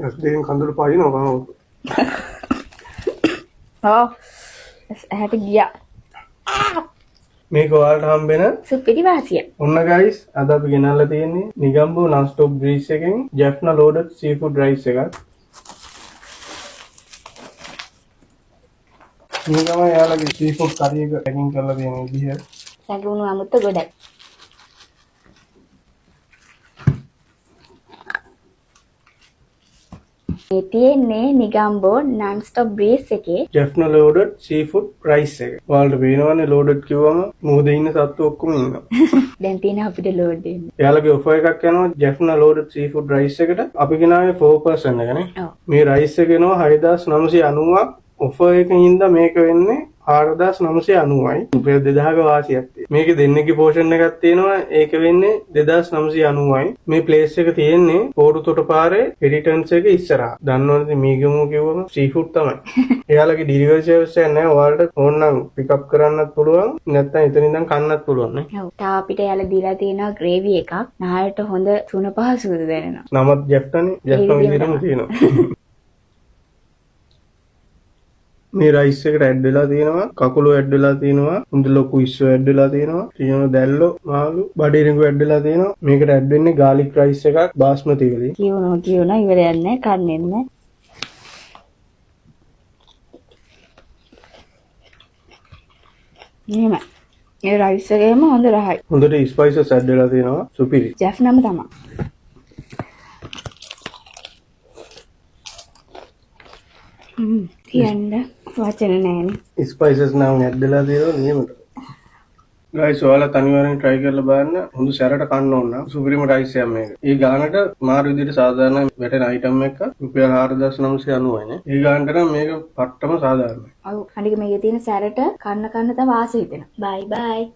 දෙකෙන් කඳුළු පාදිනවා. ඔව්. ඇහැට ගියා. මේක ඔයාලට හම්බෙන සුපිරි වාසිය. ඔන්න ගයිස් අද අපි ගෙනල්ලා තියෙන්නේ නිගම්බෝ non-stop grease එකෙන් Jaffna loaded seafood rice එකක්. මේ තමයි යාළුවගේ seafood curry එක පැකින් කරලා තියෙන විදිහ. සැඟවුණු අමුත්ත ගොඩයි. මේ තියෙන්නේ නිගම්බෝ non-stop grease එකේ Jaffna loaded seafood rice එක. ඔයාලට පේනවනේ loaded කිව්වම මොහොතේ ඉන්න සත්තු ඔක්කොම ඉන්නවා. දැන් තියෙන අපිට ලෝඩ් දෙන්න. යාළුවගේ offer එකක් යනවා Jaffna loaded seafood rice එකට. අපි ගෙනාවේ 4 person එකනේ. ඔව්. මේ rice එක එනවා 6990ක්. offer එකකින් හින්දා මේක වෙන්නේ 4990යි. රුපියල් 2000ක වාසියක් තියෙනවා. මේකේ දෙන්නේගේ පෝෂන් එකක් තියෙනවා. ඒක වෙන්නේ 2990යි. මේ ප්ලේස් එක තියෙන්නේ පෝරුතොට පාරේ හෙරිටන්ස් එක ඉස්සරහා. දන්නවනේ මීගමු කිව්වම සීෆුඩ් තමයි. එයාලගේ ඩිලිවරි සර්විස් එක නැහැ. ඔයාලට ඕන නම් පික් අප් කරන්නත් පුළුවන්. නැත්නම් එතන ඉඳන් කන්නත් පුළුවන් නේ. ඔව්. තා අපිට යාලා දීලා තියෙනවා ග්‍රේවි එකක්. නහයට හොඳ සුණ පහසුද දැනෙනවා. නමත් ජැෆ්ටනේ. ජැෆ්ටා විදිහටම තියෙනවා. මේ රයිස් එකට ඇඩ් වෙලා තියෙනවා කකුළු ඇඩ් වෙලා තියෙනවා හොඳ ලොකු ඉස්සෝ ඇඩ් වෙලා තියෙනවා දැල්ලෝ මාළු බඩිරිඟු ඇඩ් වෙලා තියෙනවා මේකට ඇඩ් වෙන්නේ garlic rice එකක් බාස්මති වලින් කියනවා ඉවරයක් නැහැ කන්නේ නැහැ එහෙම මේ රයිස් එකේම හොඳ රහයි හොඳට ස්පයිසස් ඇඩ් වෙලා තියෙනවා සුපිරි ජැෆ්නම තමයි කියන්න වචන නෑනේ ස්පයිසස් නම් ඇඩ් වෙලා තියෙනවා නියමට ගයිස් ඔයාලා අනිවාර්යෙන් try කරලා බලන්න හොඳ සැරට කන්න ඕන නම් සුපිරිම රයිස් එකක් මේක. ඒ ගානට මාරු විදිහට සාධාරණ වැටෙන item එක රුපියල් 4990යි නේ. ඒ ගානට නම් මේක පට්ටම සාධාරණයි. ඔව් අනික මේකේ තියෙන සැරට කන්න තව ආස හිතෙනවා. bye bye